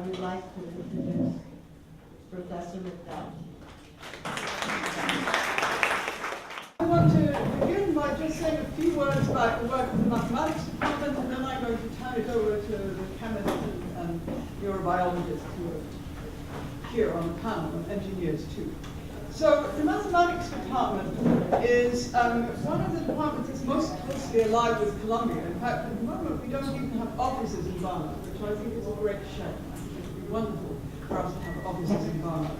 would like to introduce Professor McDuff. I want to begin by just saying a few words about the work of the mathematics department, and then I'm going to turn it over to the chemists and neurobiologists who are here on the panel, and engineers too. So the mathematics department is one of the departments that's most closely allied with Columbia. In fact, at the moment we don't even have offices in Barnard, which I think is a great shame. I think it would be wonderful for us to have offices in Barnard.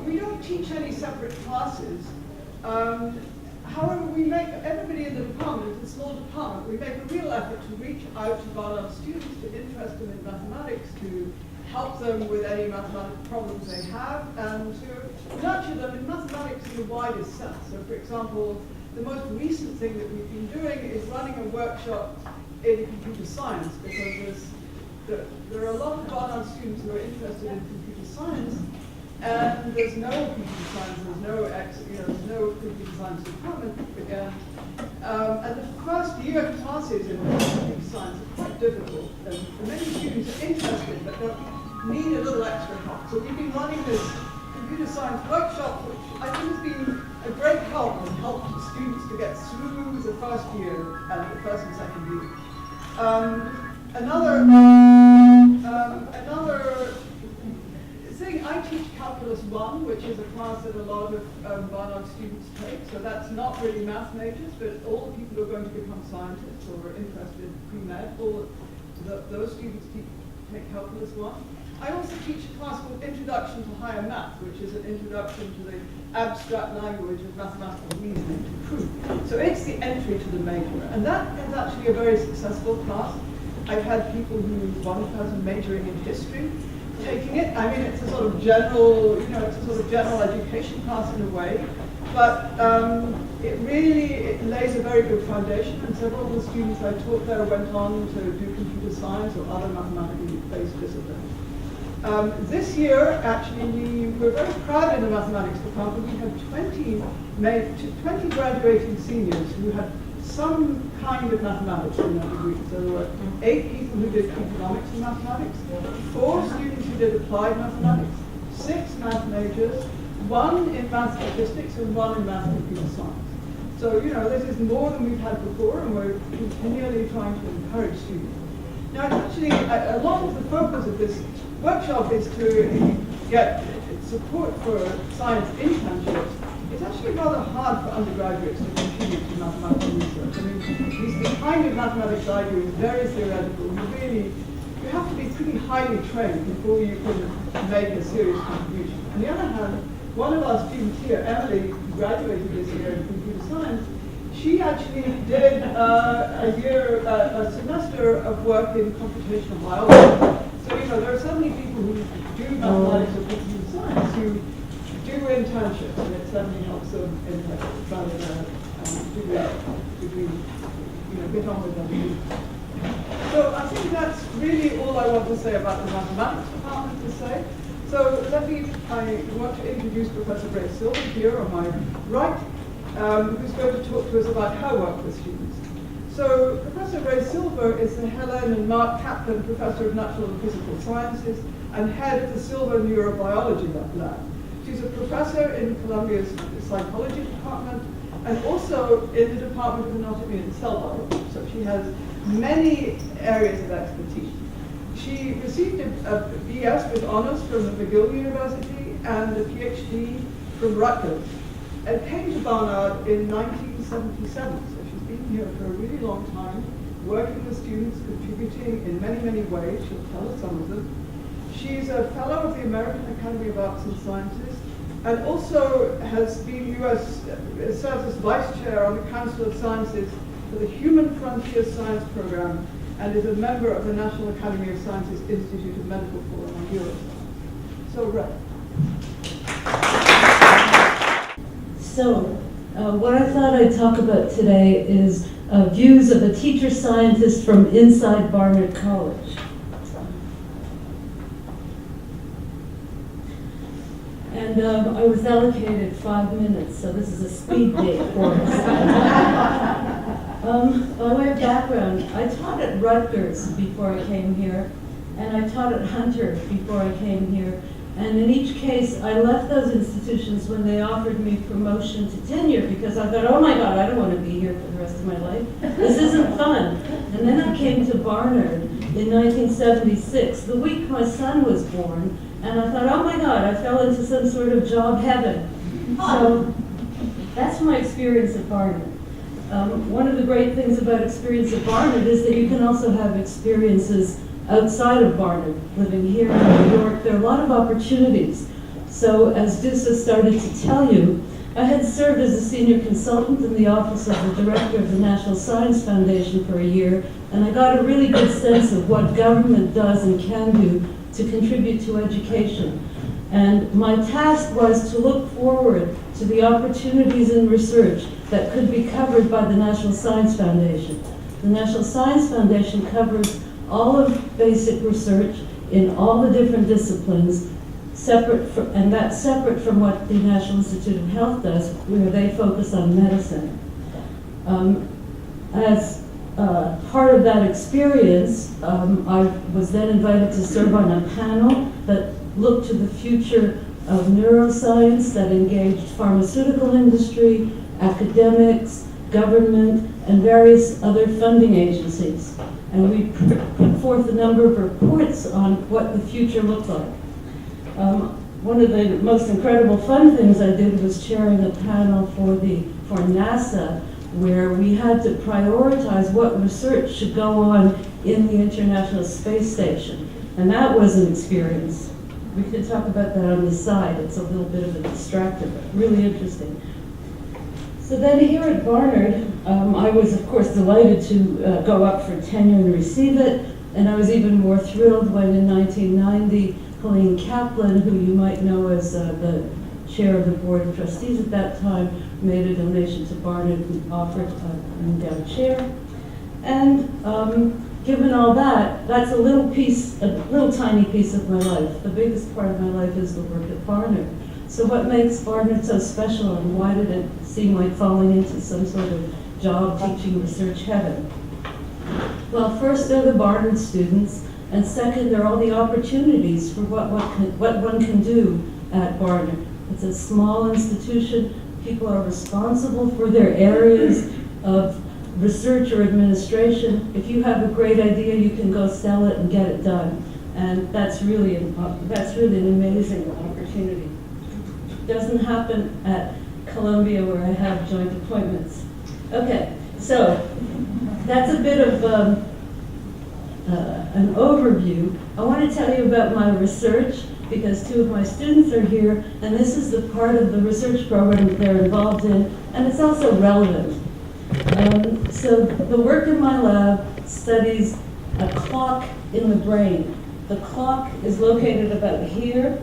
We don't teach any separate classes. However, everybody in the department, it's a small department, we make a real effort to reach out to Barnard students, to interest them in mathematics, to help them with any mathematical problems they have, and to nurture them in mathematics in the widest sense. So, for example, the most recent thing that we've been doing is running a workshop in computer science, because there are a lot of Barnard students who are interested in computer science, and there's no computer science, there's no computer science department again. And the first year classes in computer science are quite difficult, and many students are interested but don't need a little extra help. So we've been running this computer science workshop, which I think has been a great help and helped students to get through the first year and the first and second year. Another thing, I teach Calculus 1, which is a class that a lot of Barnard students take. So that's not really math majors, but all the people who are going to become scientists or are interested in pre-med, those students take Calculus 1. I also teach a class called Introduction to Higher Math, which is an introduction to the abstract language of mathematical reasoning to prove. So it's the entry to the major. And that is actually a very successful class. I've had people one person majoring in history taking it. I mean, it's a sort of general, general education class in a way, but it lays a very good foundation, and several of the students I taught there went on to do computer science or other mathematically based disciplines. This year, actually, we're very proud in the mathematics department. We have 20 graduating seniors who had some kind of mathematics in their degree. So there were 8 people who did economics and mathematics, 4 students who did applied mathematics, 6 math majors, 1 in math statistics and 1 in math computer science. So, this is more than we've had before, and we're continually trying to encourage students. Now, it's actually, a lot of the focus of this workshop is to get support for science internships. It's actually rather hard for undergraduates to contribute to mathematical research. I mean, the kind of mathematics I do is very theoretical. You have to be pretty highly trained before you can make a serious contribution. On the other hand, one of our students here, Emily, who graduated this year in computer science, she actually did a semester of work in computational biology. So, there are so many people who do mathematics or computer science who do internships, and it certainly helps them in trying to get on with them. So I think that's really all I want to say about the mathematics department to say. So I want to introduce Professor Rae Silver here on my right, who's going to talk to us about her work with students. So Professor Rae Silver is the Helen and Mark Kaplan Professor of Natural and Physical Sciences and head of the Silver Neurobiology Lab. She's a professor in Columbia's psychology department and also in the Department of Anatomy and Cell Biology. So she has many areas of expertise. She received a BS with honors from the McGill University and a PhD from Rutgers, and came to Barnard in 1977. So she's been here for a really long time, working with students, contributing in many, many ways. She'll tell us some of them. She's a fellow of the American Academy of Arts and Sciences, and also has been serves as vice chair on the Council of Sciences for the Human Frontiers Science Program, and is a member of the National Academy of Sciences Institute of Medical Forum on Neuroscience. So, Rae. So, what I thought I'd talk about today is views of a teacher scientist from inside Barnard College. And I was allocated 5 minutes, so this is a speed date for us. By way of background, I taught at Rutgers before I came here, and I taught at Hunter before I came here. And in each case, I left those institutions when they offered me promotion to tenure because I thought, oh my God, I don't want to be here for the rest of my life. This isn't fun. And then I came to Barnard in 1976, the week my son was born, and I thought, oh my God, I fell into some sort of job heaven. So that's my experience at Barnard. One of the great things about experience at Barnard is that you can also have experiences outside of Barnard. Living here in New York, there are a lot of opportunities. So as Dusa started to tell you, I had served as a senior consultant in the office of the director of the National Science Foundation for a year, and I got a really good sense of what government does and can do to contribute to education. And my task was to look forward to the opportunities in research that could be covered by the National Science Foundation. The National Science Foundation covers all of basic research in all the different disciplines, and that's separate from what the National Institute of Health does, where they focus on medicine. As part of that experience, I was then invited to serve on a panel that looked to the future of neuroscience that engaged pharmaceutical industry, academics, government, and various other funding agencies. And we put forth a number of reports on what the future looked like. One of the most incredible fun things I did was chairing a panel for NASA, where we had to prioritize what research should go on in the International Space Station. And that was an experience. We could talk about that on the side. It's a little bit of a distractor, but really interesting. So then here at Barnard, I was of course delighted to go up for tenure and receive it, and I was even more thrilled when in 1990, Helene Kaplan, who you might know as the chair of the board of trustees at that time, made a donation to Barnard and offered an endowed chair. And given all that, that's a little tiny piece of my life. The biggest part of my life is the work at Barnard. So what makes Barnard so special, and why did it seem like falling into some sort of job teaching research heaven? Well, first, they're the Barnard students, and second, there are all the opportunities for what one can do at Barnard. It's a small institution. People are responsible for their areas of research or administration. If you have a great idea, you can go sell it and get it done. And that's really an amazing opportunity. Doesn't happen at Columbia, where I have joint appointments. Okay, so that's a bit of an overview. I want to tell you about my research because two of my students are here, and this is the part of the research program that they're involved in, and it's also relevant. So the work in my lab studies a clock in the brain. The clock is located about here,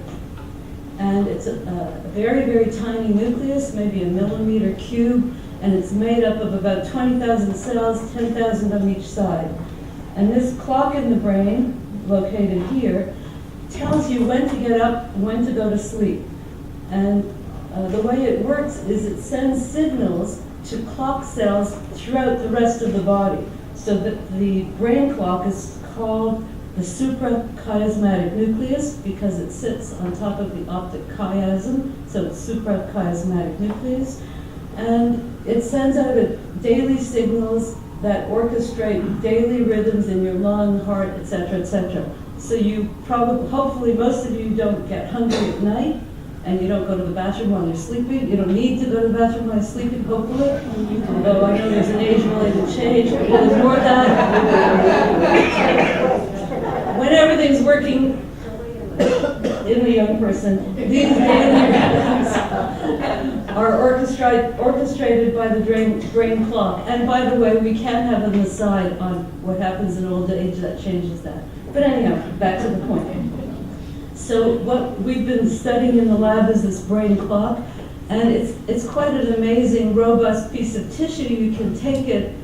and it's a very, very tiny nucleus, maybe a millimeter cube, and it's made up of about 20,000 cells, 10,000 on each side. And this clock in the brain, located here, tells you when to get up, when to go to sleep. And the way it works is it sends signals to clock cells throughout the rest of the body. So that the brain clock is called the suprachiasmatic nucleus because it sits on top of the optic chiasm, so it's suprachiasmatic nucleus. And it sends out daily signals that orchestrate daily rhythms in your lung, heart, etc., etc. So you hopefully most of you don't get hungry at night, and you don't go to the bathroom while you're sleeping. You don't need to go to the bathroom while you're sleeping, hopefully. Although I know there's an age-related change, but we'll ignore that. When everything's working in the young person, these daily rhythms are orchestrated by the brain clock. And by the way, we can have an aside on what happens in old age that changes that. But anyhow, back to the point. So what we've been studying in the lab is this brain clock, and it's quite an amazing, robust piece of tissue. You can take it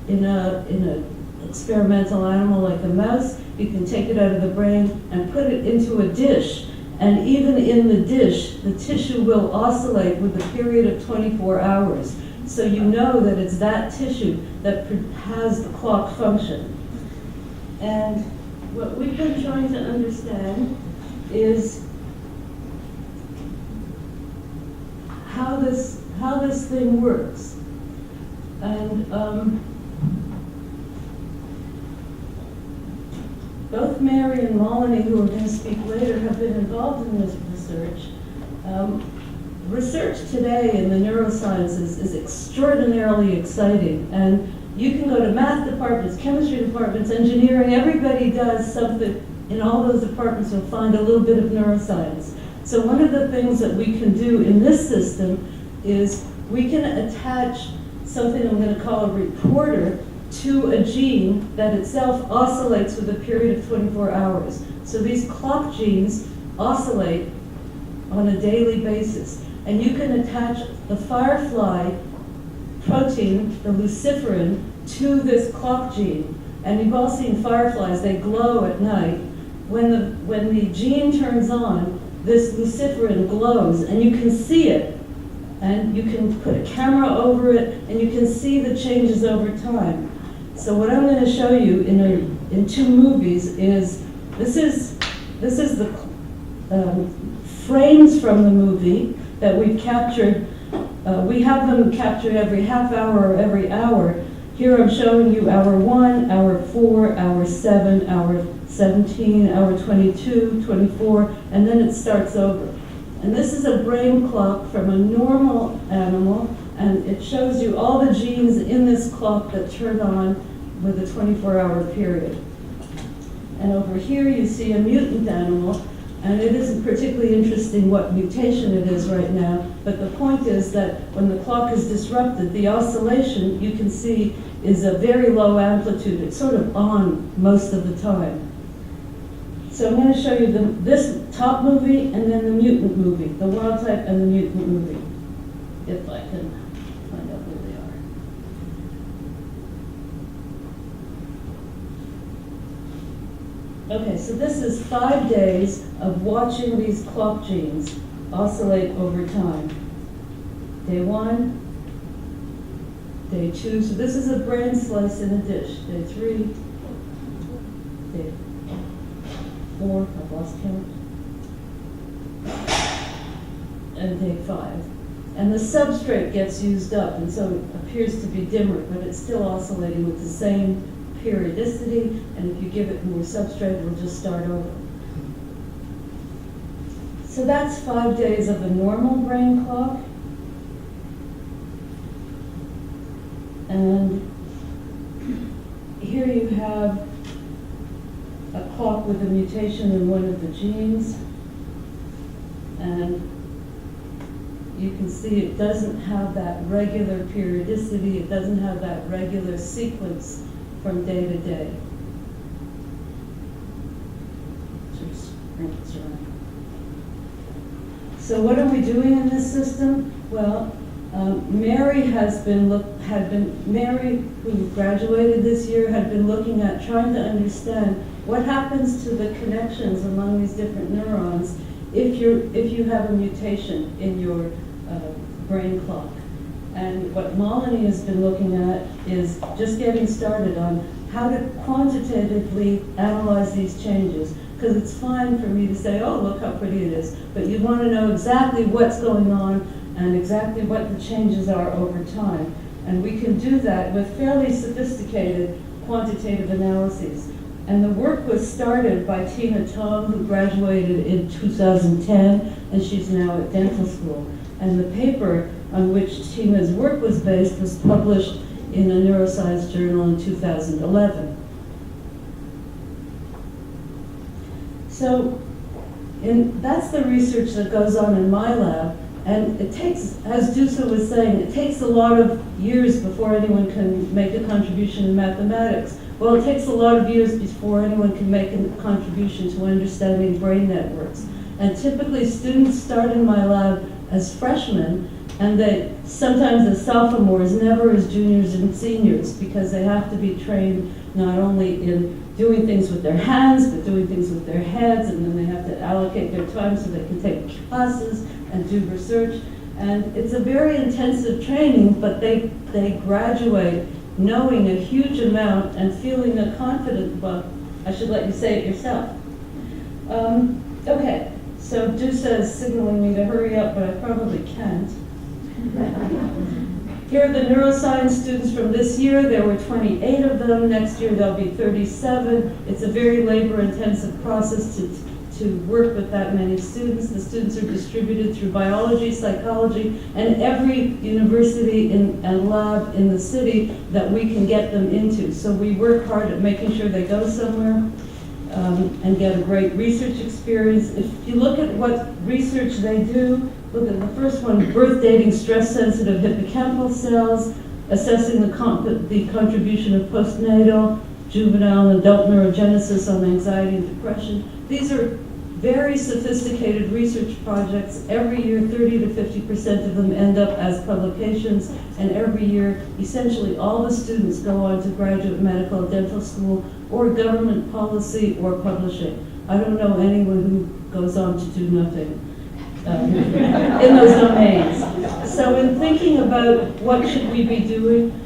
in an experimental animal like a mouse. You can take it out of the brain and put it into a dish. And even in the dish, the tissue will oscillate with a period of 24 hours. so you know that it's that tissue that has the clock function. And what we've been trying to understand is how this thing works. And both Mary and Melanie, who are going to speak later, have been involved in this research. Research today in the neurosciences is extraordinarily exciting, and you can go to math departments, chemistry departments, engineering, everybody does something. In all those departments you'll find a little bit of neuroscience. So one of the things that we can do in this system is we can attach something I'm going to call a reporter to a gene that itself oscillates with a period of 24 hours. So these clock genes oscillate on a daily basis. And you can attach the firefly protein, the luciferin, to this clock gene. And you've all seen fireflies, they glow at night. When the gene turns on, this luciferin glows, and you can see it. And you can put a camera over it, and you can see the changes over time. So what I'm going to show you in two movies is, this is the frames from the movie that we've captured. We have them captured every half hour or every hour. Here I'm showing you hour 1, hour 4, hour 7, hour 17, hour 22, 24, and then it starts over. And this is a brain clock from a normal animal, and it shows you all the genes in this clock that turn on with a 24-hour period. And over here you see a mutant animal, and it isn't particularly interesting what mutation it is right now, but the point is that when the clock is disrupted, the oscillation you can see is a very low amplitude. It's sort of on most of the time. So I'm going to show you this top movie and then the mutant movie, the wild type and the mutant movie, if I can find out where they are. Okay, so this is 5 days of watching these clock genes oscillate over time. Day 1, day 2, so this is a brain slice in a dish. Day 3, day 4, I've lost count, and day 5. And the substrate gets used up, and so it appears to be dimmer, but it's still oscillating with the same periodicity, and if you give it more substrate, it'll just start over. So that's 5 days of a normal brain clock. And here you have a clock with a mutation in one of the genes, and you can see it doesn't have that regular periodicity, it doesn't have that regular sequence from day to day. So what are we doing in this system? Well, Mary Mary, who graduated this year, had been looking at trying to understand what happens to the connections among these different neurons if you have a mutation in your brain clock. And what Melanie has been looking at is just getting started on how to quantitatively analyze these changes. Because it's fine for me to say, oh, look how pretty it is, but you want to know exactly what's going on and exactly what the changes are over time. And we can do that with fairly sophisticated quantitative analyses. And the work was started by Tina Tong, who graduated in 2010, and she's now at dental school. And the paper on which Tina's work was based was published in a neuroscience journal in 2011. So that's the research that goes on in my lab. And it takes, as Dusa was saying, it takes a lot of years before anyone can make a contribution in mathematics. Well, it takes a lot of years before anyone can make a contribution to understanding brain networks. And typically students start in my lab as freshmen, and they sometimes as sophomores, never as juniors and seniors, because they have to be trained not only in doing things with their hands, but doing things with their heads, and then they have to allocate their time so they can take classes and do research. And it's a very intensive training, but they graduate knowing a huge amount and feeling a confident, well, I should let you say it yourself. Okay, so Dusa is signaling me to hurry up, but I probably can't. Here are the neuroscience students from this year. There were 28 of them. Next year there'll be 37. It's a very labor-intensive process to work with that many students. The students are distributed through biology, psychology, and every university and lab in the city that we can get them into. So we work hard at making sure they go somewhere and get a great research experience. If you look at what research they do, look at the first one, birth dating stress-sensitive hippocampal cells, assessing the contribution of postnatal, juvenile, and adult neurogenesis on anxiety and depression. These are very sophisticated research projects. Every year, 30 to 50% of them end up as publications, and every year, essentially all the students go on to graduate medical, dental school, or government policy or publishing. I don't know anyone who goes on to do nothing in those domains. So in thinking about what should we be doing,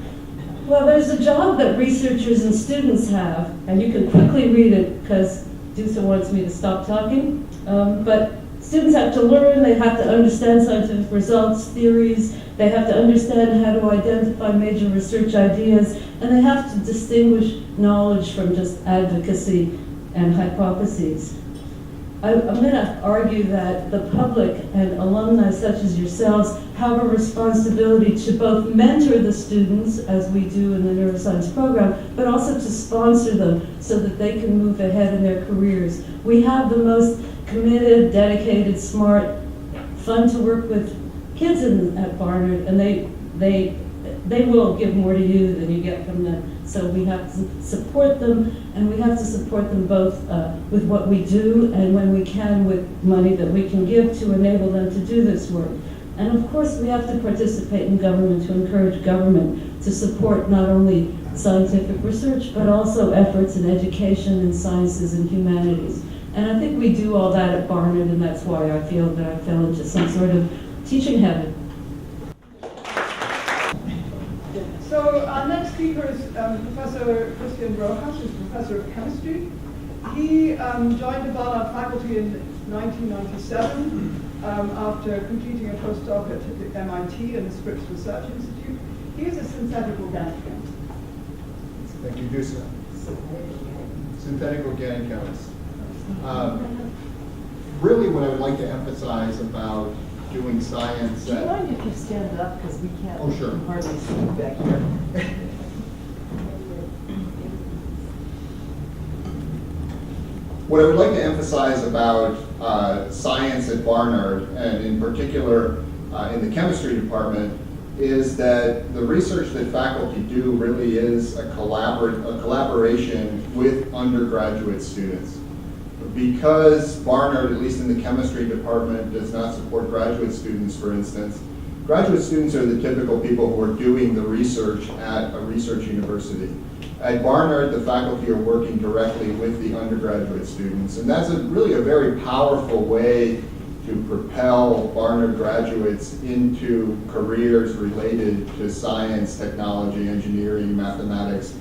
well, there's a job that researchers and students have, and you can quickly read it because Dusa wants me to stop talking, but students have to learn, they have to understand scientific results, theories, they have to understand how to identify major research ideas, and they have to distinguish knowledge from just advocacy and hypotheses. I'm going to argue that the public and alumni such as yourselves have a responsibility to both mentor the students, as we do in the neuroscience program, but also to sponsor them so that they can move ahead in their careers. We have the most committed, dedicated, smart, fun to work with kids at Barnard, and they will give more to you than you get from them. So we have to support them, and we have to support them both with what we do and when we can with money that we can give to enable them to do this work. And of course we have to participate in government to encourage government to support not only scientific research but also efforts in education and sciences and humanities. And I think we do all that at Barnard, and that's why I feel that I fell into some sort of teaching heaven. So our next speaker is Professor Christian Rojas, who's Professor of Chemistry. He joined the Barnard faculty in 1997 after completing a postdoc at MIT and the Scripps Research Institute. He is a synthetic organic chemist. Thank you, Dusa. Synthetic organic chemist. Really what I would like to emphasize about doing science. Do you mind if you stand up, because we can't sure. hardly see you back here. What I would like to emphasize about science at Barnard, and in particular in the chemistry department, is that the research that faculty do really is a collaboration with undergraduate students. Because Barnard, at least in the chemistry department, does not support graduate students, for instance, graduate students are the typical people who are doing the research at a research university. At Barnard, the faculty are working directly with the undergraduate students, and that's really a very powerful way to propel Barnard graduates into careers related to science, technology, engineering, mathematics,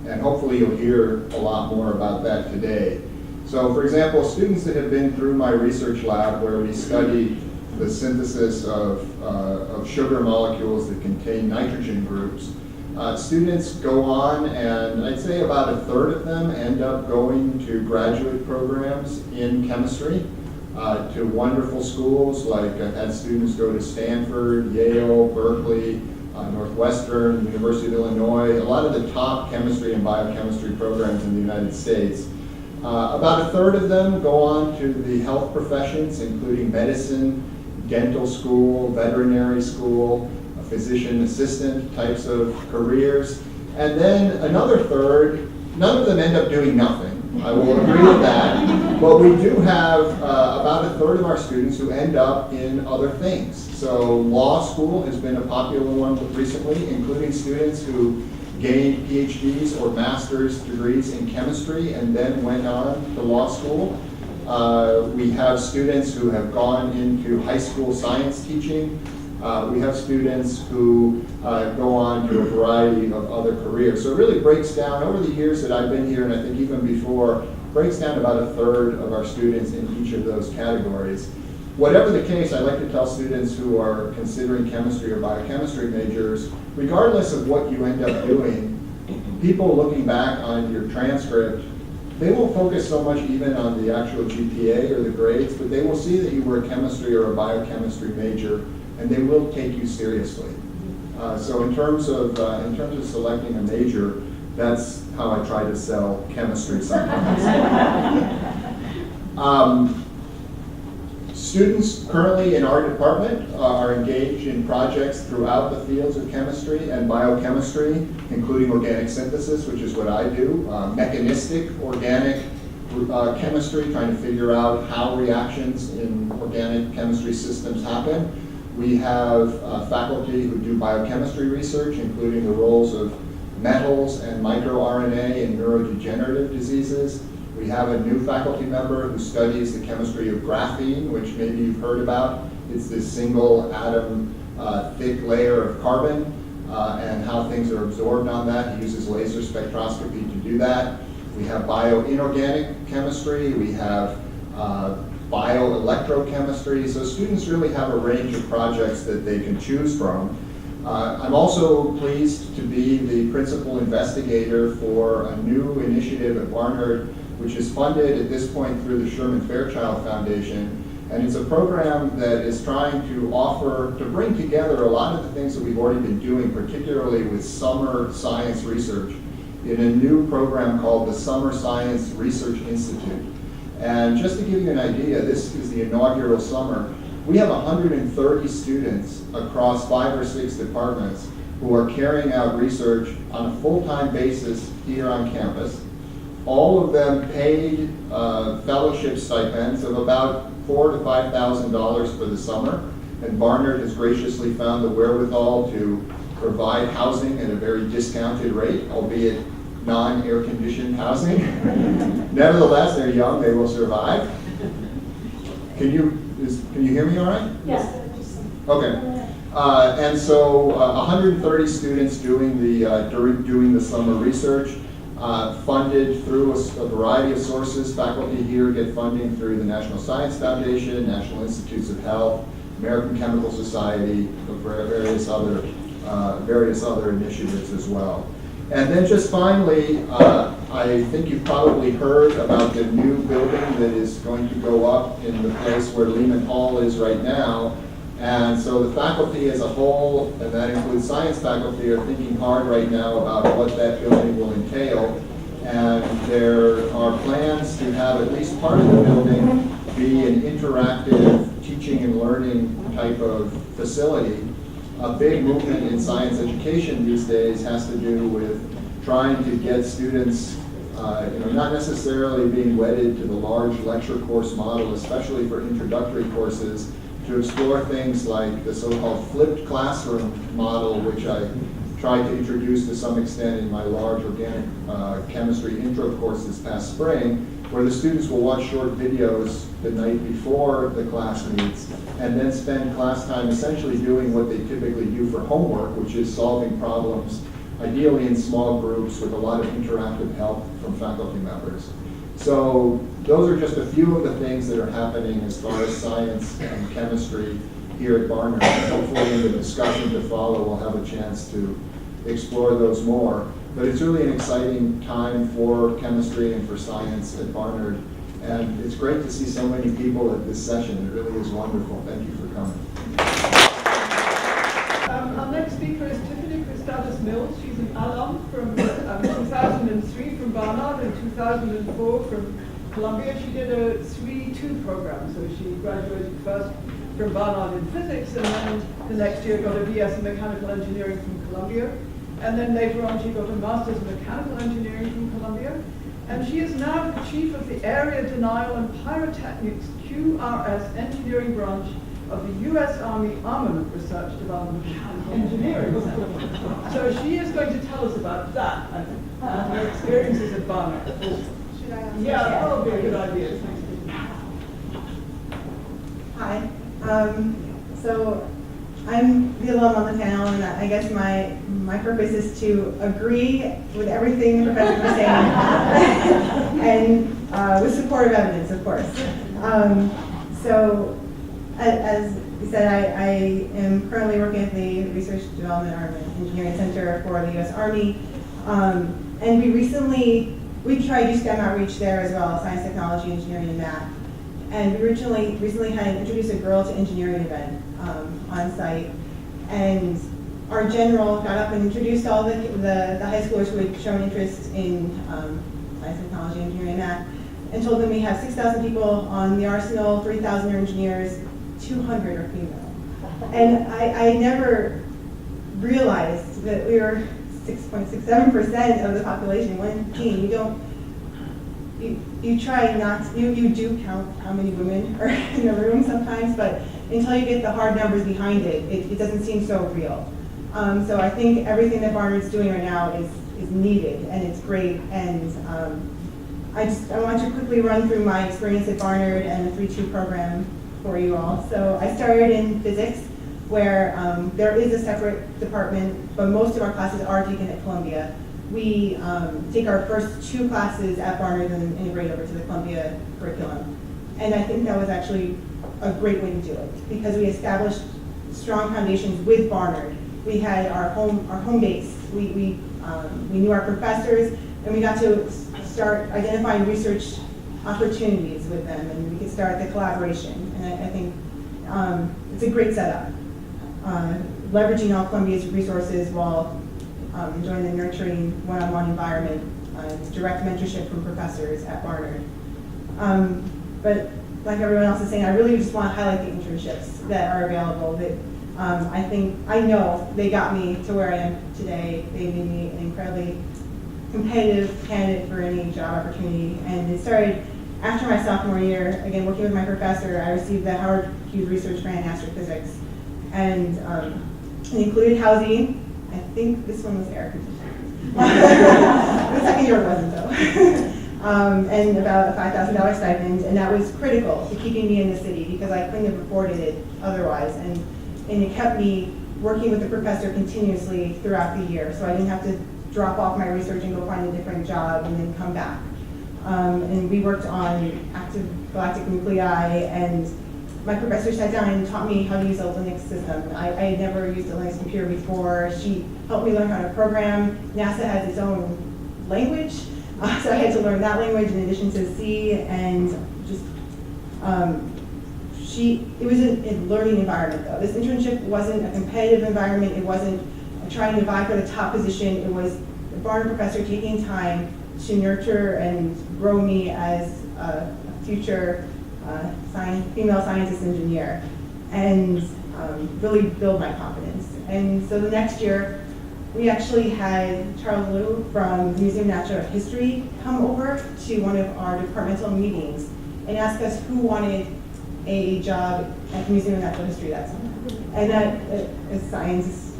and hopefully you'll hear a lot more about that today. So, for example, students that have been through my research lab where we study the synthesis of sugar molecules that contain nitrogen groups, students go on, and I'd say about a third of them end up going to graduate programs in chemistry, to wonderful schools like I've had students go to Stanford, Yale, Berkeley, Northwestern, University of Illinois, a lot of the top chemistry and biochemistry programs in the United States. About a third of them go on to the health professions, including medicine, dental school, veterinary school, physician assistant types of careers. And then another third, none of them end up doing nothing. I will agree with that. But we do have about a third of our students who end up in other things. So law school has been a popular one recently, including students who gained PhDs or master's degrees in chemistry and then went on to law school. We have students who have gone into high school science teaching. We have students who go on to a variety of other careers. So it really breaks down, over the years that I've been here, and I think even before, breaks down about a third of our students in each of those categories. Whatever the case, I like to tell students who are considering chemistry or biochemistry majors, regardless of what you end up doing, people looking back on your transcript, they won't focus so much even on the actual GPA or the grades, but they will see that you were a chemistry or a biochemistry major, and they will take you seriously. So in terms of selecting a major, that's how I try to sell chemistry sometimes. Students currently in our department are engaged in projects throughout the fields of chemistry and biochemistry, including organic synthesis, which is what I do, mechanistic organic chemistry, trying to figure out how reactions in organic chemistry systems happen. We have faculty who do biochemistry research, including the roles of metals and microRNA in neurodegenerative diseases. We have a new faculty member who studies the chemistry of graphene, which maybe you've heard about. It's this single atom thick layer of carbon and how things are absorbed on that. He uses laser spectroscopy to do that. We have bioinorganic chemistry. We have bioelectrochemistry. So students really have a range of projects that they can choose from. I'm also pleased to be the principal investigator for a new initiative at Barnard, which is funded at this point through the Sherman Fairchild Foundation. And it's a program that is trying to bring together a lot of the things that we've already been doing, particularly with summer science research, in a new program called the Summer Science Research Institute. And just to give you an idea, this is the inaugural summer. We have 130 students across 5 or 6 departments who are carrying out research on a full-time basis here on campus. All of them paid fellowship stipends of about $4,000 to $5,000 for the summer, and Barnard has graciously found the wherewithal to provide housing at a very discounted rate, albeit non-air-conditioned housing. Nevertheless, they're young, they will survive. Can you hear me all right? Yes. Okay. And so 130 students doing the summer research, funded through a variety of sources. Faculty here get funding through the National Science Foundation, National Institutes of Health, American Chemical Society, various other initiatives as well. And then just finally, I think you've probably heard about the new building that is going to go up in the place where Lehman Hall is right now. And so the faculty as a whole, and that includes science faculty, are thinking hard right now about what that building will entail. And there are plans to have at least part of the building be an interactive teaching and learning type of facility. A big movement in science education these days has to do with trying to get students, not necessarily being wedded to the large lecture course model, especially for introductory courses, to explore things like the so-called flipped classroom model, which I tried to introduce to some extent in my large organic chemistry intro course this past spring, where the students will watch short videos the night before the class meets, and then spend class time essentially doing what they typically do for homework, which is solving problems, ideally in small groups with a lot of interactive help from faculty members. So those are just a few of the things that are happening as far as science and chemistry here at Barnard. Hopefully in the discussion to follow, we'll have a chance to explore those more. But it's really an exciting time for chemistry and for science at Barnard. And it's great to see so many people at this session. It really is wonderful. Thank you for coming. Our next speaker is Tiffany Christadis Mills. She's an alum from 2003 from Barnard and 2004 from Columbia. She did a 3-2 program, so she graduated first from Barnard in physics, and then the next year got a BS in mechanical engineering from Columbia. And then later on she got a master's in mechanical engineering from Columbia. And she is now the chief of the Area Denial and Pyrotechnics QRS Engineering Branch of the U.S. Army Armament Research Development and Engineering Center. So she is going to tell us about that and her experiences at Barnard. Should I answer? Yeah, that would be a good idea. Thanks. Hi. So I'm the alum on the panel, and I guess my purpose is to agree with everything the professors are saying, and with supportive evidence, of course. So, as you said, I am currently working at the Research Development Arm and Engineering Center for the U.S. Army, and we tried to do STEM outreach there as well, science, technology, engineering, and math. And we recently had introduced a girl to engineering event on site, and our general got up and introduced all the high schoolers who had shown interest in science, technology, engineering, and math, and told them we have 6,000 people on the arsenal, 3,000 are engineers, 200 are female. And I never realized that we were 6.67% of the population, one team. You try not, you do count how many women are in the room sometimes, but until you get the hard numbers behind it, it doesn't seem so real. So I think everything that Barnard's doing right now is needed, and it's great. And I want to quickly run through my experience at Barnard and the 3-2 program for you all. So I started in physics, where there is a separate department, but most of our classes are taken at Columbia. We take our first 2 classes at Barnard and then integrate over to the Columbia curriculum. And I think that was actually a great way to do it, because we established strong foundations with Barnard. We had our home base. We knew our professors, and we got to start identifying research opportunities with them, and we could start the collaboration. And I think it's a great setup, leveraging all Columbia's resources while enjoying the nurturing one-on-one environment, direct mentorship from professors at Barnard. But like everyone else is saying, I really just want to highlight the internships that are available. That I know they got me to where I am today. They made me an incredibly competitive candidate for any job opportunity. And it started after my sophomore year, again, working with my professor. I received the Howard Hughes Research Grant in astrophysics. And it included housing. I think this one was air conditioned. The second year it wasn't, though. And about a $5,000 stipend, and that was critical to keeping me in the city, because I couldn't have afforded it otherwise. And it kept me working with the professor continuously throughout the year, so I didn't have to drop off my research and go find a different job and then come back. And we worked on active galactic nuclei, and my professor sat down and taught me how to use a Linux system. I had never used a Linux computer before. She helped me learn how to program. NASA has its own language, so I had to learn that language in addition to C, and just, it was a learning environment though. This internship wasn't a competitive environment. It wasn't trying to vie for the top position. It was the Barnard professor taking time to nurture and grow me as a future female scientist engineer, and really build my confidence. And so the next year, we actually had Charles Liu from the Museum of Natural History come over to one of our departmental meetings and ask us who wanted a job at the Museum of Natural History that summer. And that, as science,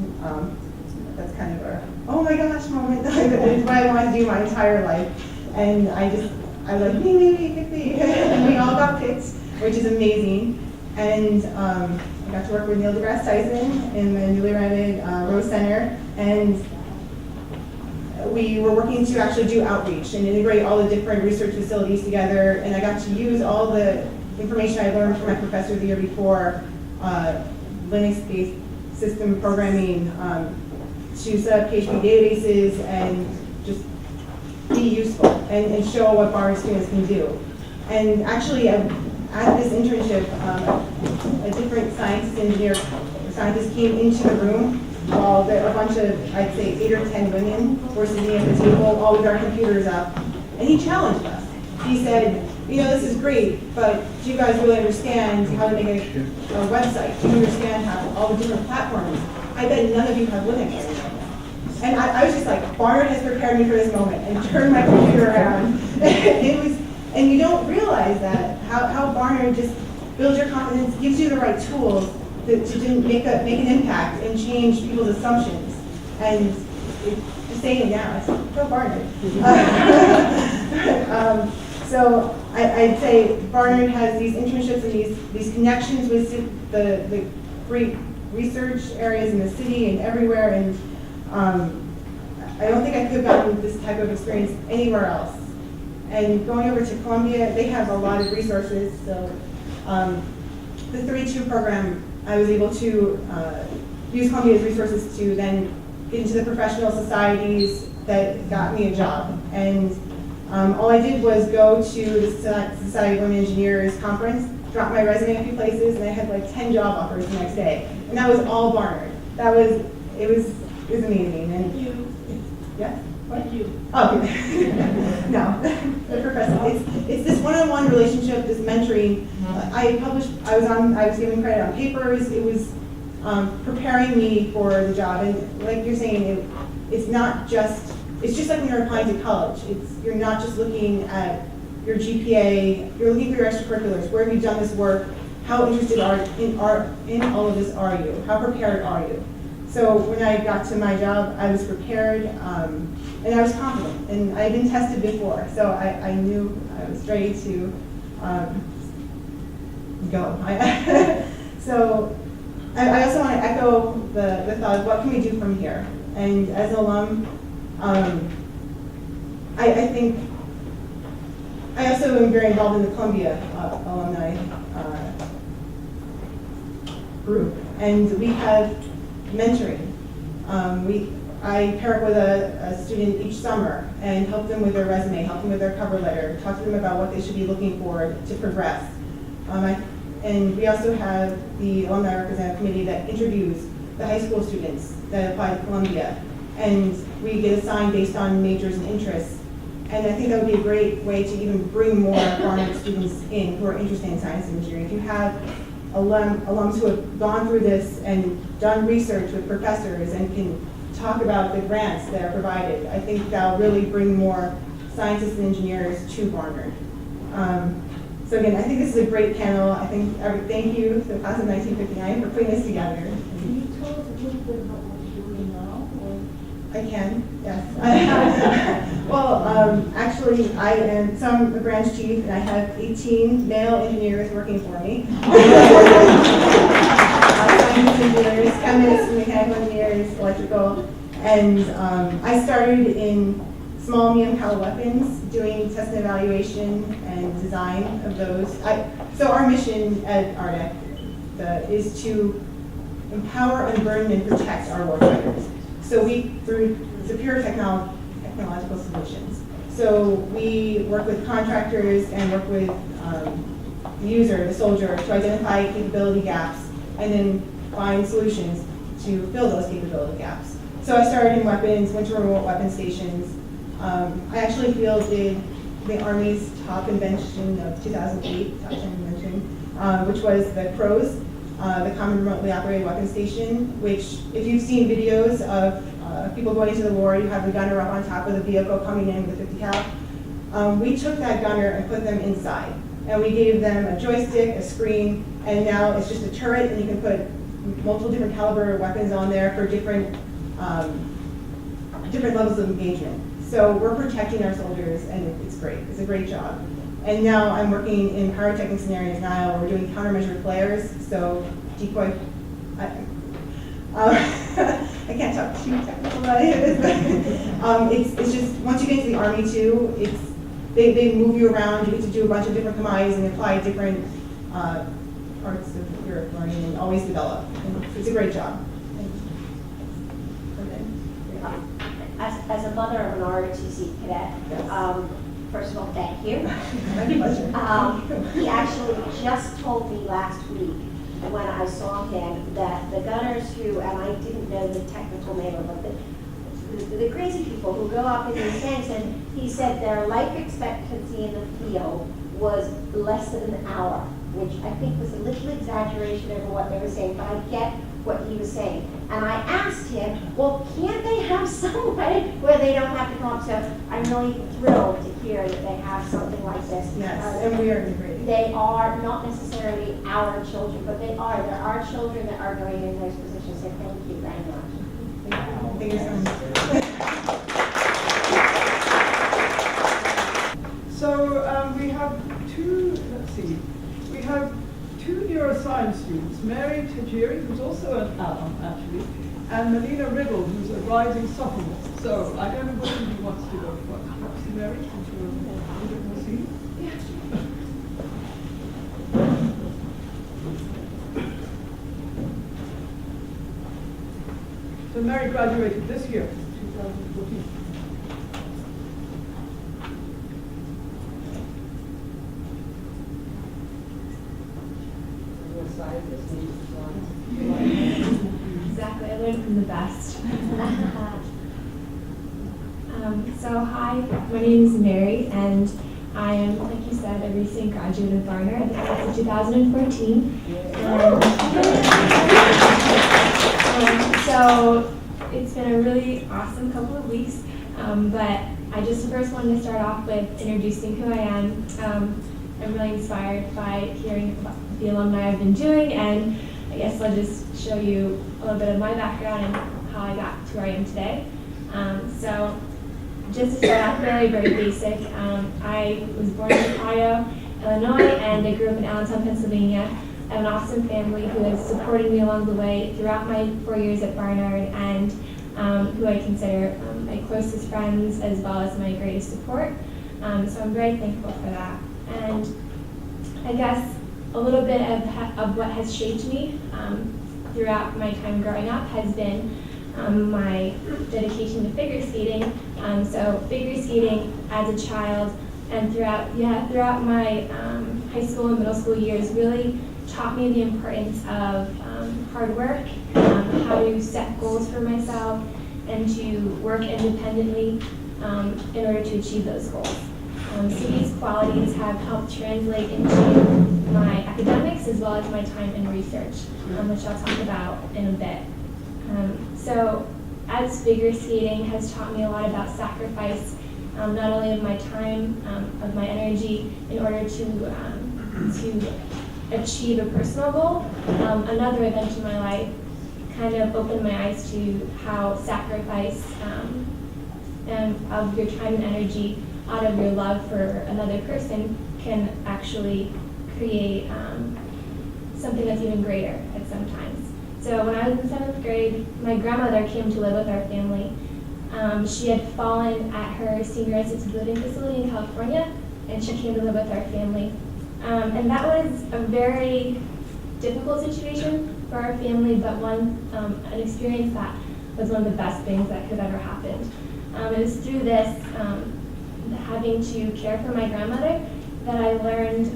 that's kind of a, oh my gosh moment. It's what I wanted to do my entire life. And I was like, me. And we all got picked, which is amazing. And I got to work with Neil deGrasse Tyson in the newly renovated Rose Center. And we were working to actually do outreach and integrate all the different research facilities together. And I got to use all the information I learned from my professor the year before, Linux-based system programming, to set up PHP databases and just be useful and show what Barnard students can do. And actually, at this internship, a different scientist came into the room while a bunch of, I'd say, 8 or 10 women were sitting at the table, all with our computers up, and he challenged us. He said, this is great, but do you guys really understand how to make a website? Do you understand how all the different platforms? I bet none of you have Linux. And I was just like, Barnard has prepared me for this moment, and turned my computer around. And you don't realize that, how Barnard just builds your confidence, gives you the right tools to make an impact and change people's assumptions. And just saying it now, it's go Barnard. So I'd say Barnard has these internships and these connections with the great research areas in the city and everywhere, and I don't think I could have gotten this type of experience anywhere else. And going over to Columbia, they have a lot of resources, so the 3-2 program, I was able to use Columbia's resources to then get into the professional societies that got me a job. And all I did was go to the Society of Women Engineers conference, drop my resume a few places, and I had like 10 job offers the next day. And that was all Barnard. It was amazing. And Thank you. yeah. Thank you. Oh, no, the professor. It's this one-on-one relationship, this mentoring. I was given credit on papers. It was preparing me for the job. And like you're saying, it's just like when you're applying to college. You're not just looking at your GPA. You're looking for your extracurriculars. Where have you done this work? How interested in all of this are you? How prepared are you? So when I got to my job, I was prepared, and I was confident, and I had been tested before, so I knew I was ready to go. So I also want to echo the thought of what can we do from here? And as an alum, I think I also am very involved in the Columbia alumni group, and we have mentoring. I pair up with a student each summer and help them with their resume, help them with their cover letter, talk to them about what they should be looking for to progress. And we also have the Alumni Representative Committee that interviews the high school students that apply to Columbia. And we get assigned based on majors and interests. And I think that would be a great way to even bring more Barnard students in who are interested in science and engineering. If you have alums who have gone through this and done research with professors and can talk about the grants that are provided, I think that'll really bring more scientists and engineers to Barnard. So again, I think this is a great panel. I think thank you to the class of 1959 for putting this together. Can you tell us a little bit about what you're doing now? I can, yes. Well, actually, I'm a branch chief, and I have 18 male engineers working for me. Science engineers, chemists, mechanical engineers, electrical. And I started in small medium power weapons, doing test and evaluation and design of those. So our mission at RDEC is to empower, unburden, and protect our warfighters. So through superior technological solutions. So we work with contractors and work with the user, the soldier, to identify capability gaps and then find solutions to fill those capability gaps. So I started in weapons, went to remote weapon stations. I actually fielded the Army's top invention of 2008, top 10 invention, which was the CROWS, the Common Remotely Operated Weapon Station, which if you've seen videos of people going into the war, you have the gunner up on top of the vehicle coming in with a 50 cal. We took that gunner and put them inside. And we gave them a joystick, a screen, and now it's just a turret, and you can put multiple different caliber weapons on there for different levels of engagement. So we're protecting our soldiers, and it's great. It's a great job. And now I'm working in pyrotechnic scenarios now. We're doing countermeasure flares, so decoy. I can't talk too technical about it, but it's just, once you get into the Army too, they move you around. You get to do a bunch of different commands and apply different parts of your learning and always develop. And it's a great job. As a mother of an ROTC cadet, Yes. first of all, thank you. My pleasure. He actually just told me last week when I saw him that the gunners who, and I didn't know the technical name of it, the crazy people who go up in these tanks, and he said their life expectancy in the field was less than an hour, which I think was a little exaggeration over what they were saying, but I get what he was saying. And I asked him, well, can't they have some way where they don't have to come up? So I'm really thrilled to hear that they have something like this. Yes, and we are integrating. They are not necessarily our children, but there are children that are going in those positions. So thank you very much. Thank you so much. So we have two neuroscience students, Mary Tajiri, who's also an alum actually, and Melina Ribble, who's a rising sophomore. So I don't know which of you wants to go first. Perhaps Mary, since you're a little bit more senior. So Mary graduated this year, 2014. Exactly, I learned from the best. So hi, my name is Mary, and I am, like you said, a recent graduate of Barnard, the class of 2014. So it's been a really awesome couple of weeks, but I just first wanted to start off with introducing who I am. I'm really inspired by hearing about the alumni I've been doing, and I guess I'll just show you a little bit of my background and how I got to where I am today. So just to start off very, very basic, I was born in Ohio, Illinois, and I grew up in Allentown, Pennsylvania. I have an awesome family who has supported me along the way throughout my 4 years at Barnard, and who I consider my closest friends as well as my greatest support. So I'm very thankful for that. And I guess a little bit of what has shaped me throughout my time growing up has been my dedication to figure skating. So figure skating as a child and throughout my high school and middle school years really taught me the importance of hard work, how to set goals for myself, and to work independently in order to achieve those goals. So these qualities have helped translate into my academics as well as my time in research, which I'll talk about in a bit. So as figure skating has taught me a lot about sacrifice, not only of my time, of my energy, in order to achieve a personal goal. Another event in my life kind of opened my eyes to how sacrifice of your time and energy out of your love for another person can actually create something that's even greater at some times. So when I was in 7th grade, my grandmother came to live with our family. She had fallen at her senior assisted living facility in California, and she came to live with our family. And that was a very difficult situation for our family, but an experience that was one of the best things that could have ever happened. It was through this, having to care for my grandmother, that I learned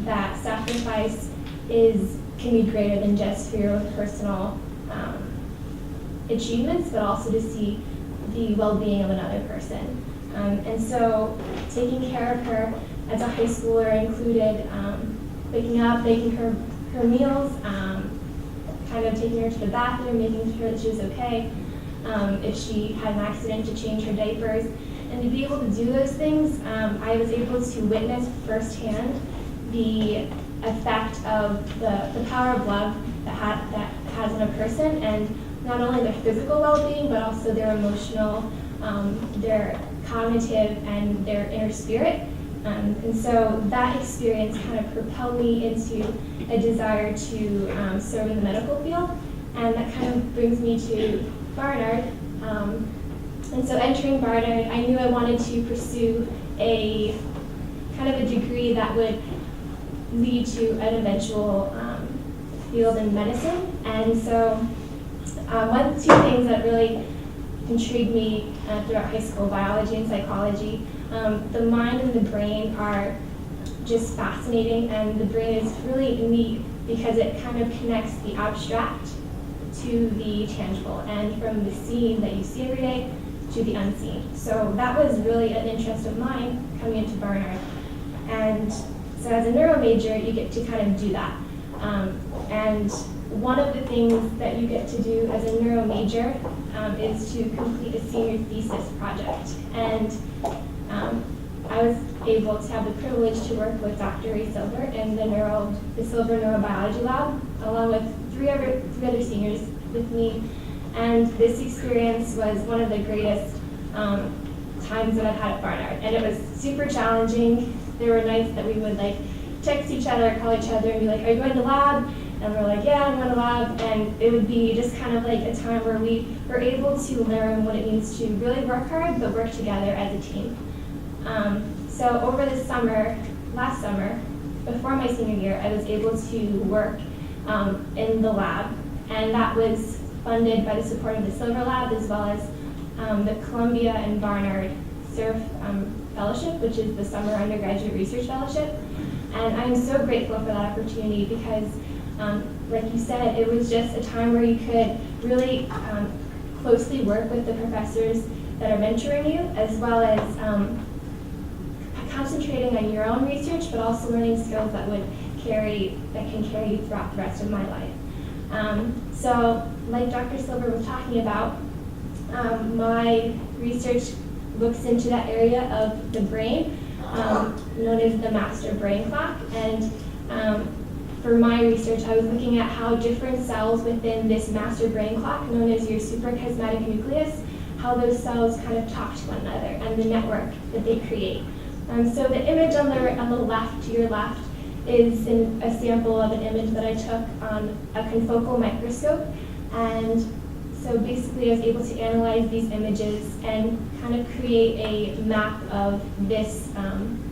that sacrifice can be greater than just for your own personal achievements, but also to see the well-being of another person. And so taking care of her as a high schooler included waking up, making her meals, kind of taking her to the bathroom, making sure that she was okay, if she had an accident, to change her diapers. And to be able to do those things, I was able to witness firsthand the effect of the power of love that has on a person, and not only their physical well-being, but also their emotional, their cognitive, and their inner spirit. And so that experience kind of propelled me into a desire to serve in the medical field, and that kind of brings me to Barnard. And so entering Barnard, I knew I wanted to pursue a kind of a degree that would lead to an eventual field in medicine. And so two things that really intrigued me throughout high school, biology and psychology. The mind and the brain are just fascinating, and the brain is really neat because it kind of connects the abstract to the tangible, and from the scene that you see every day to the unseen. So that was really an interest of mine coming into Barnard. And so as a neuro major, you get to kind of do that. And one of the things that you get to do as a neuro major is to complete a senior thesis project. And I was able to have the privilege to work with Dr. Rae Silver in the Silver Neurobiology Lab, along with three other seniors with me. And this experience was one of the greatest times that I've had at Barnard. And it was super challenging. There were nights that we would text each other, call each other, and be like, "Are you going to lab?" And we're like, "Yeah, I'm going to lab." And it would be just kind of like a time where we were able to learn what it means to really work hard, but work together as a team. So over the summer, last summer, before my senior year, I was able to work in the lab, and that was funded by the support of the Silver Lab, as well as the Columbia and Barnard SURF Fellowship, which is the Summer Undergraduate Research Fellowship. And I'm so grateful for that opportunity because, like you said, it was just a time where you could really closely work with the professors that are mentoring you, as well as concentrating on your own research, but also learning skills that can carry you throughout the rest of my life. So, like Dr. Silver was talking about, my research looks into that area of the brain, known as the master brain clock. And for my research, I was looking at how different cells within this master brain clock, known as your suprachiasmatic nucleus, how those cells kind of talk to one another and the network that they create. So the image on the left, to your left, is a sample of an image that I took on a confocal microscope. And so basically I was able to analyze these images and kind of create a map of this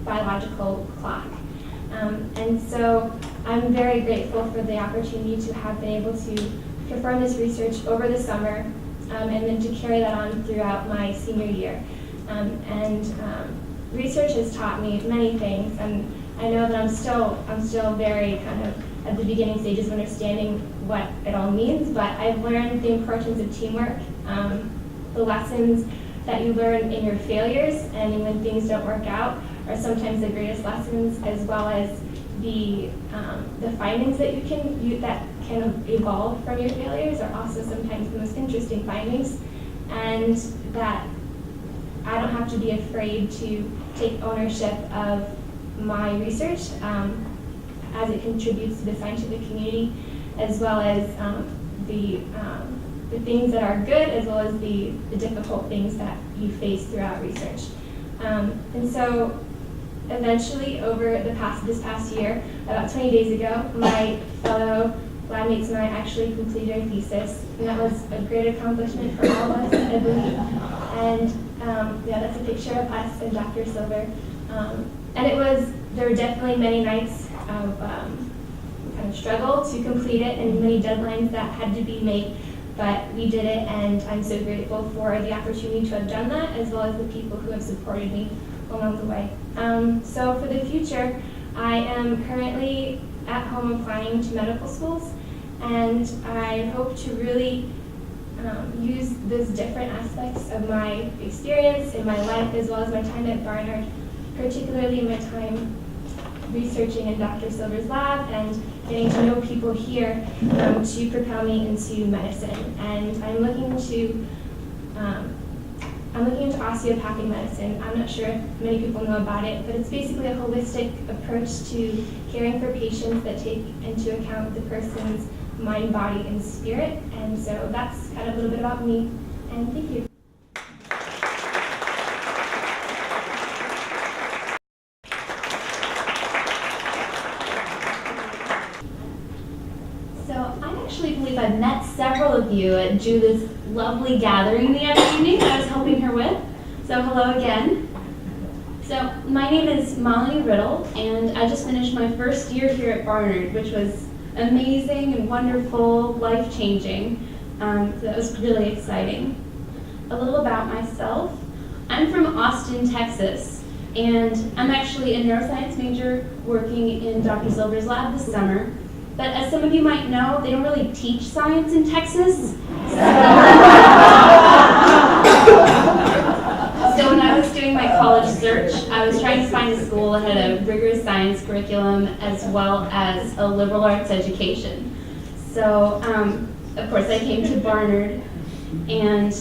biological clock. And so I'm very grateful for the opportunity to have been able to perform this research over the summer and then to carry that on throughout my senior year. Research has taught me many things, and I know that I'm still very kind of at the beginning stages of understanding what it all means, but I've learned the importance of teamwork, the lessons that you learn in your failures and when things don't work out are sometimes the greatest lessons, as well as the findings that that can evolve from your failures are also sometimes the most interesting findings, and that I don't have to be afraid to take ownership of my research as it contributes to the scientific community, as well as the things that are good, as well as the difficult things that you face throughout research. And so eventually, over this past year, about 20 days ago, my fellow lab mates and I actually completed our thesis, and that was a great accomplishment for all of us, I believe. And yeah, that's a picture of us and Dr. Silver. And there were definitely many nights of kind of struggle to complete it and many deadlines that had to be made, but we did it, and I'm so grateful for the opportunity to have done that, as well as the people who have supported me along the way. So for the future, I am currently at home applying to medical schools, and I hope to really use those different aspects of my experience in my life, as well as my time at Barnard, particularly my time researching in Dr. Silver's lab and getting to know people here to propel me into medicine. And I'm looking into osteopathic medicine. I'm not sure if many people know about it, but it's basically a holistic approach to caring for patients that take into account the person's mind, body, and spirit. And so that's kind of a little bit about me, and thank you. So I actually believe I've met several of you at Julie's lovely gathering the other evening that I was helping her with. So hello again. So my name is Molly Riddle, and I just finished my first year here at Barnard, which was amazing and wonderful, life-changing. So that was really exciting. A little about myself. I'm from Austin, Texas, and I'm actually a neuroscience major working in Dr. Silver's lab this summer. But as some of you might know, they don't really teach science in Texas. So when I was doing my college search, I was trying to find a school that had a rigorous science curriculum as well as a liberal arts education. So, of course, I came to Barnard, and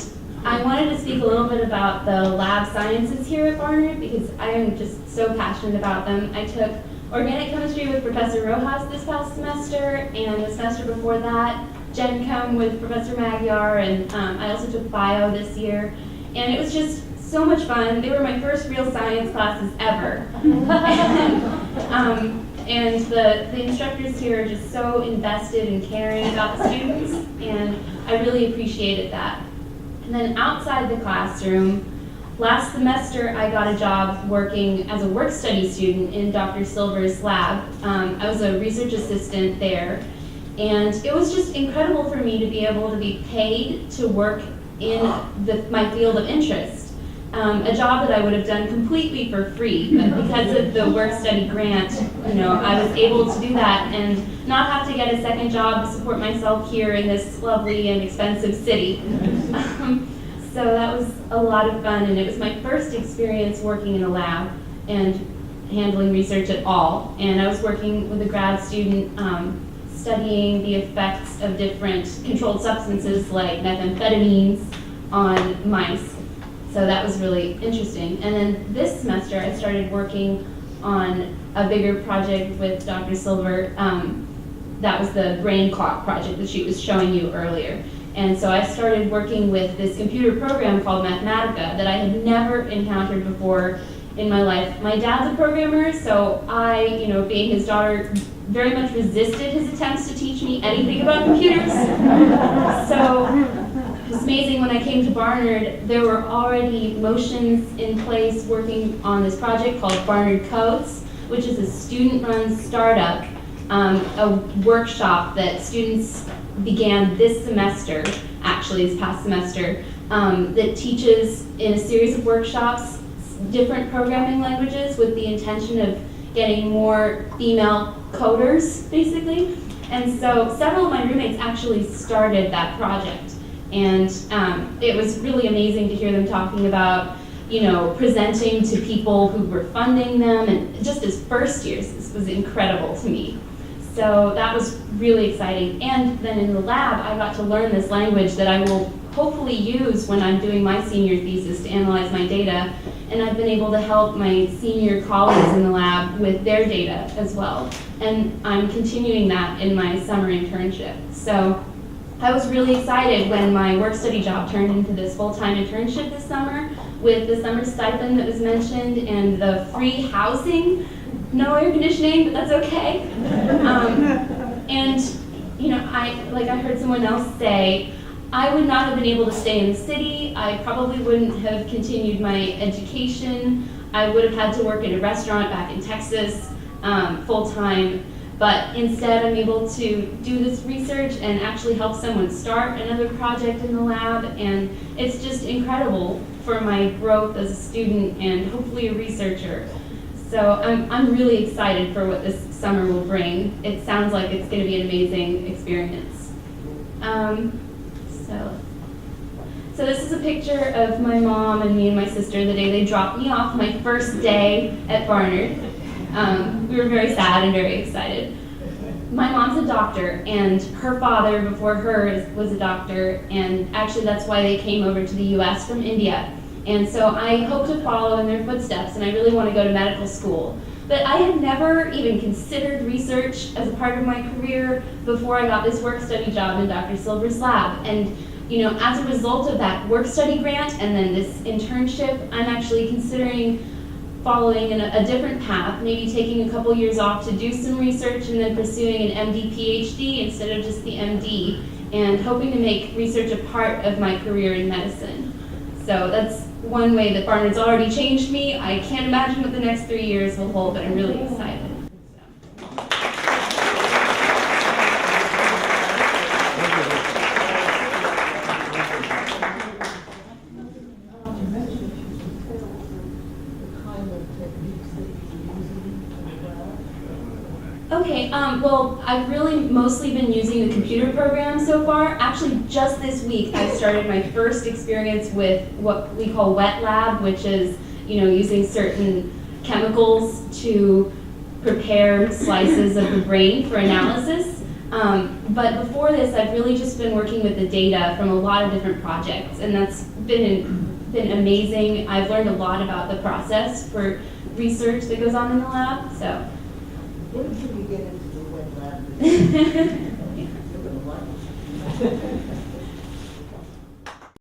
I wanted to speak a little bit about the lab sciences here at Barnard because I am just so passionate about them. I took organic chemistry with Professor Rojas this past semester, and the semester before that, Gen Chem with Professor Magyar, and I also took bio this year, and it was just so much fun. They were my first real science classes ever. And the instructors here are just so invested and caring about the students, and I really appreciated that. And then outside the classroom, last semester I got a job working as a work study student in Dr. Silver's lab. I was a research assistant there, and it was just incredible for me to be able to be paid to work in my field of interest. A job that I would have done completely for free, but because of the work study grant, I was able to do that and not have to get a second job to support myself here in this lovely and expensive city. So that was a lot of fun, and it was my first experience working in a lab and handling research at all. And I was working with a grad student studying the effects of different controlled substances like methamphetamines on mice. So that was really interesting. And then this semester I started working on a bigger project with Dr. Silver. That was the brain clock project that she was showing you earlier. And so I started working with this computer program called Mathematica that I had never encountered before in my life. My dad's a programmer, so I, being his daughter, very much resisted his attempts to teach me anything about computers. So it was amazing. When I came to Barnard, there were already motions in place working on this project called Barnard Codes, which is a student-run startup, a workshop that students began this semester, actually this past semester, that teaches in a series of workshops different programming languages with the intention of getting more female coders, basically. And so several of my roommates actually started that project. And it was really amazing to hear them talking about, presenting to people who were funding them, and just as first years, this was incredible to me. So that was really exciting. And then in the lab, I got to learn this language that I will hopefully use when I'm doing my senior thesis to analyze my data. And I've been able to help my senior colleagues in the lab with their data as well. And I'm continuing that in my summer internship. So I was really excited when my work study job turned into this full-time internship this summer with the summer stipend that was mentioned and the free housing. No air conditioning, but that's okay. And I heard someone else say, I would not have been able to stay in the city. I probably wouldn't have continued my education. I would have had to work in a restaurant back in Texas full-time. But instead, I'm able to do this research and actually help someone start another project in the lab. And it's just incredible for my growth as a student and hopefully a researcher. So I'm really excited for what this summer will bring. It sounds like it's going to be an amazing experience. So this is a picture of my mom and me and my sister the day they dropped me off my first day at Barnard. We were very sad and very excited. My mom's a doctor, and her father before her was a doctor, and actually that's why they came over to the US from India. And so I hope to follow in their footsteps, and I really want to go to medical school. But I had never even considered research as a part of my career before I got this work study job in Dr. Silver's lab. And as a result of that work study grant and then this internship, I'm actually considering following a different path, maybe taking a couple years off to do some research and then pursuing an MD PhD instead of just the MD, and hoping to make research a part of my career in medicine. So that's one way that Barnard's already changed me. I can't imagine what the next 3 years will hold, but I'm really excited. Okay, well, I've really mostly been using the computer program so far. Actually, just this week, I started my first experience with what we call wet lab, which is, using certain chemicals to prepare slices of the brain for analysis. But before this, I've really just been working with the data from a lot of different projects, and that's been amazing. I've learned a lot about the process for research that goes on in the lab, so. When should we get into the wet lab?